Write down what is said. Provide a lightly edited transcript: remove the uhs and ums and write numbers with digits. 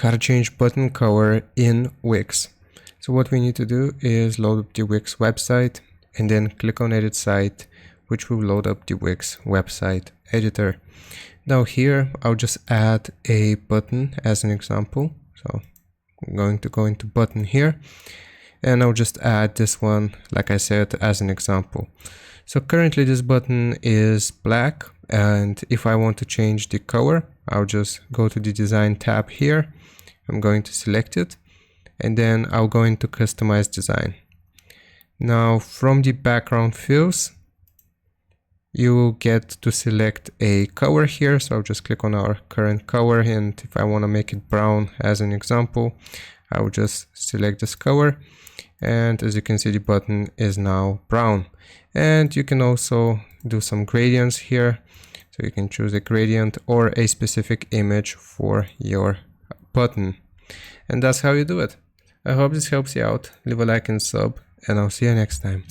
how to change button color in Wix. So what we need to do is load up the Wix website and then click on edit site, which will load up the Wix website editor. Now here I'll just add a button as an example. So I'm going to go into button here and I'll just add this one, like I said, as an example. So currently this button is black, and if I want to change the color, I'll just go to the design tab here. I'm going to select it and then I'll go into customize design. Now from the background fields, you will get to select a color here. So I'll just click on our current color, and if I want to make it brown as an example, I will just select this color, and as you can see, the button is now brown. And you can also do some gradients here, so you can choose a gradient or a specific image for your button, and that's how you do it. I hope this helps you out. Leave a like and sub, and I'll see you next time.